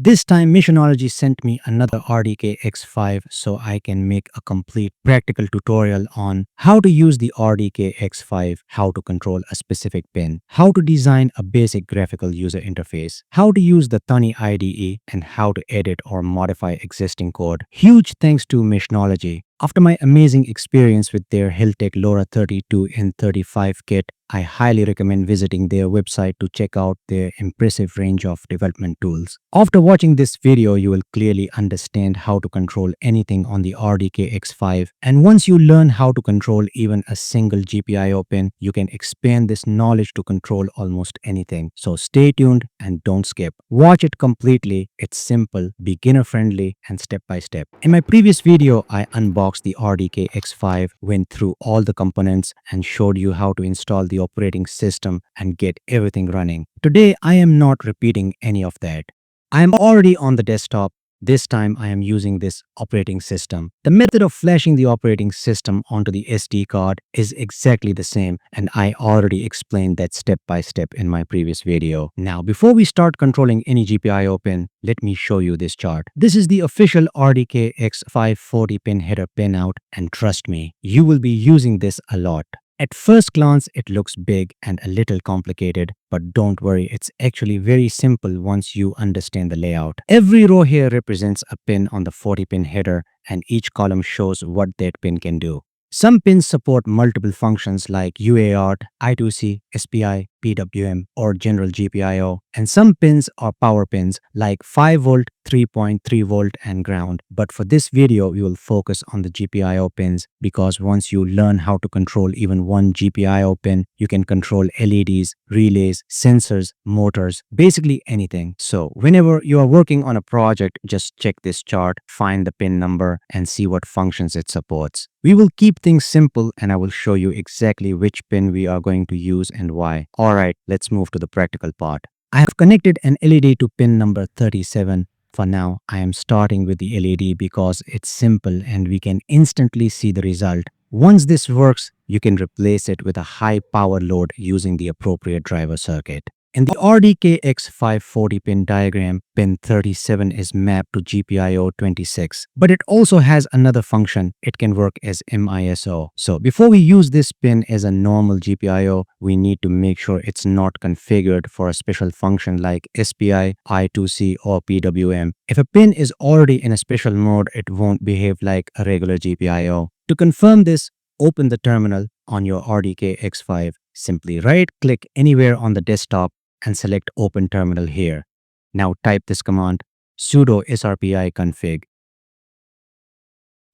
This time Meshnology sent me another RDK X5 so I can make a complete practical tutorial on how to use the RDK X5, how to control a specific pin, how to design a basic graphical user interface, how to use the Thonny IDE, and how to edit or modify existing code. Huge thanks to Meshnology. After my amazing experience with their Heltec LoRa 32 in 35 kit, I highly recommend visiting their website to check out their impressive range of development tools. After watching this video, you will clearly understand how to control anything on the RDK X5. And once you learn how to control even a single GPIO pin, you can expand this knowledge to control almost anything. So stay tuned and don't skip. Watch it completely. It's simple, beginner friendly, and step by step. In my previous video, I unboxed the RDK X5, went through all the components, and showed you how to install the operating system and get everything running. Today, I am not repeating any of that. I am already on the desktop. This time I am using this operating system. The method of flashing the operating system onto the SD card is exactly the same, and I already explained that step by step in my previous video. Now, before we start controlling any GPIO pin, let me show you this chart. This is the official RDK X5 40 pin header pinout, and trust me, you will be using this a lot. At first glance, it looks big and a little complicated, but don't worry, it's actually very simple once you understand the layout. Every row here represents a pin on the 40-pin header, and each column shows what that pin can do. Some pins support multiple functions like UART, I2C, SPI, PWM, or general GPIO, and some pins are power pins like 5 volt, 3.3 volt, and ground. But for this video, we will focus on the GPIO pins because once you learn how to control even one GPIO pin, you can control LEDs, relays, sensors, motors, basically anything. So whenever you are working on a project, just check this chart, find the pin number, and see what functions it supports. We will keep things simple and I will show you exactly which pin we are going to use and why. Alright, let's move to the practical part. I have connected an LED to pin number 37. For now, I am starting with the LED because it's simple and we can instantly see the result. Once this works, you can replace it with a high power load using the appropriate driver circuit. In the RDK X5 40-pin diagram, pin 37 is mapped to GPIO 26, but it also has another function. It can work as MISO. So before we use this pin as a normal GPIO, we need to make sure it's not configured for a special function like SPI, I2C, or PWM. If a pin is already in a special mode, it won't behave like a regular GPIO. To confirm this, open the terminal on your RDK X5. Simply right-click anywhere on the desktop and select Open Terminal here. Now type this command, sudo srpi config.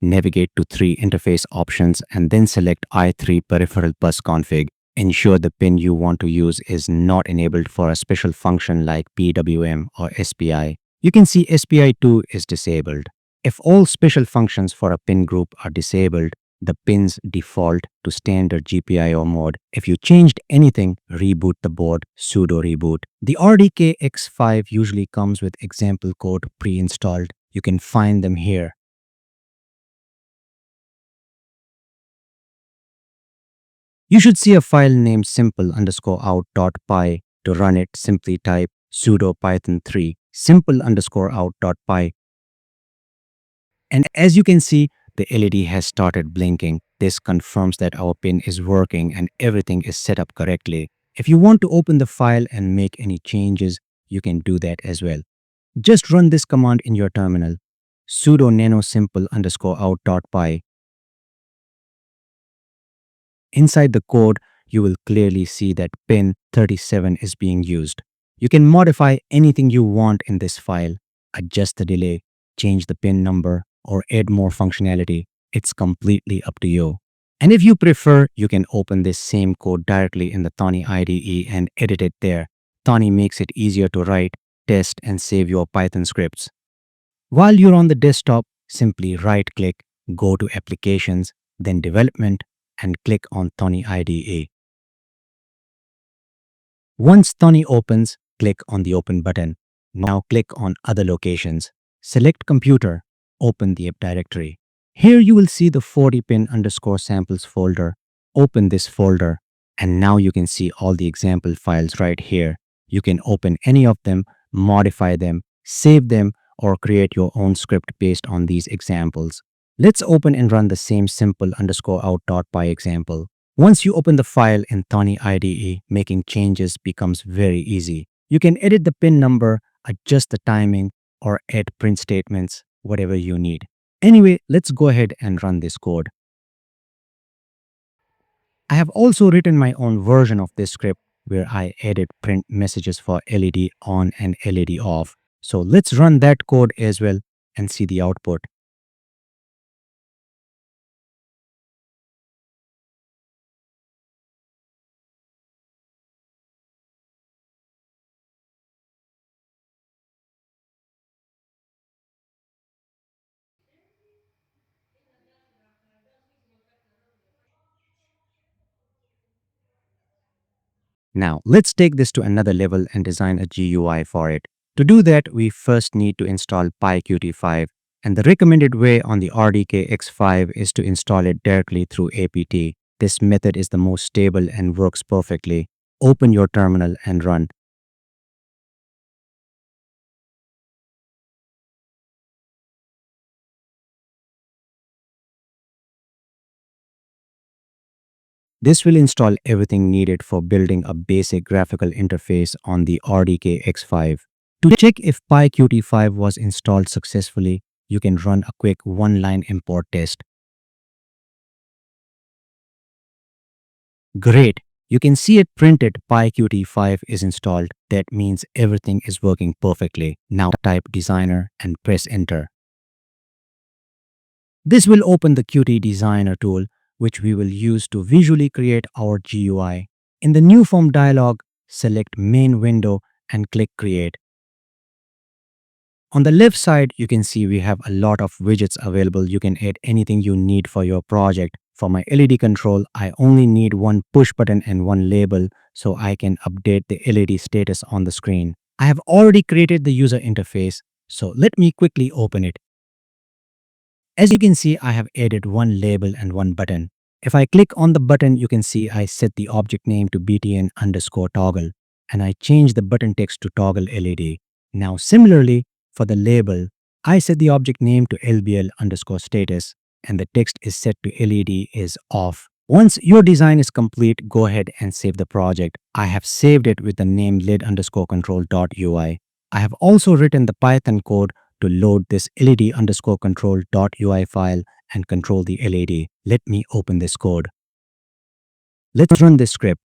Navigate to 3 interface options and then select i3 peripheral bus config. Ensure the pin you want to use is not enabled for a special function like PWM or SPI. You can see SPI2 is disabled. If all special functions for a pin group are disabled, the pins default to standard GPIO mode. If you changed anything, reboot the board, sudo reboot. The RDK X5 usually comes with example code pre-installed. You can find them here. You should see a file named simple_out.py. To run it, simply type sudo python3 simple_out.py. And as you can see, the LED has started blinking. This confirms that our pin is working and everything is set up correctly. If you want to open the file and make any changes, you can do that as well. Just run this command in your terminal, sudo nano simple_out.py. Inside the code, you will clearly see that pin 37 is being used. You can modify anything you want in this file, adjust the delay, change the pin number, or add more functionality. It's completely up to you. And if you prefer, you can open this same code directly in the Thonny IDE and edit it there. Thonny makes it easier to write, test, and save your Python scripts. While you're on the desktop, simply right-click, go to Applications, then Development, and click on Thonny IDE. Once Thonny opens, click on the Open button. Now click on Other Locations. Select Computer. Open the app directory. Here you will see the 40pin_samples folder. Open this folder and now you can see all the example files right here. You can open any of them, modify them, save them, or create your own script based on these examples. Let's open and run the same simple _out.py example. Once you open the file in Thonny IDE, making changes becomes very easy. You can edit the pin number, adjust the timing, or add print statements, whatever you need. Anyway, let's go ahead and run this code. I have also written my own version of this script where I added print messages for LED on and LED off. So let's run that code as well and see the output. Now, let's take this to another level and design a GUI for it. To do that, we first need to install PyQt5, and the recommended way on the RDK X5 is to install it directly through apt. This method is the most stable and works perfectly. Open your terminal and run. This will install everything needed for building a basic graphical interface on the RDK X5. To check if PyQt5 was installed successfully, you can run a quick one-line import test. Great! You can see it printed PyQt5 is installed. That means everything is working perfectly. Now type designer and press enter. This will open the Qt Designer tool, which we will use to visually create our GUI. In the New Form dialog, select Main Window and click Create. On the left side, you can see we have a lot of widgets available. You can add anything you need for your project. For my LED control, I only need one push button and one label so I can update the LED status on the screen. I have already created the user interface, so let me quickly open it. As you can see, I have added one label and one button. If I click on the button, you can see I set the object name to btn_toggle and I change the button text to toggle LED. Now similarly, for the label, I set the object name to lbl_status and the text is set to LED is off. Once your design is complete, go ahead and save the project. I have saved it with the name lid_control.ui. I have also written the Python code to load this led_control.ui file and control the LED. Let me open this code. Let's run this script.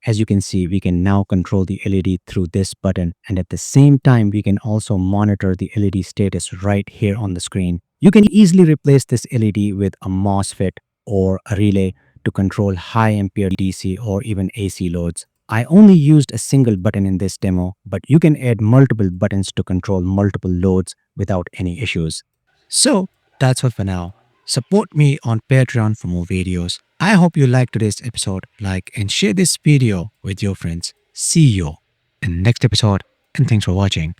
As you can see, we can now control the LED through this button, and at the same time, we can also monitor the LED status right here on the screen. You can easily replace this LED with a MOSFET or a relay to control high ampere DC or even AC loads. I only used a single button in this demo, but you can add multiple buttons to control multiple loads without any issues. So that's all for now. Support me on Patreon for more videos. I hope you liked today's episode. Like and share this video with your friends. See you in the next episode, and thanks for watching.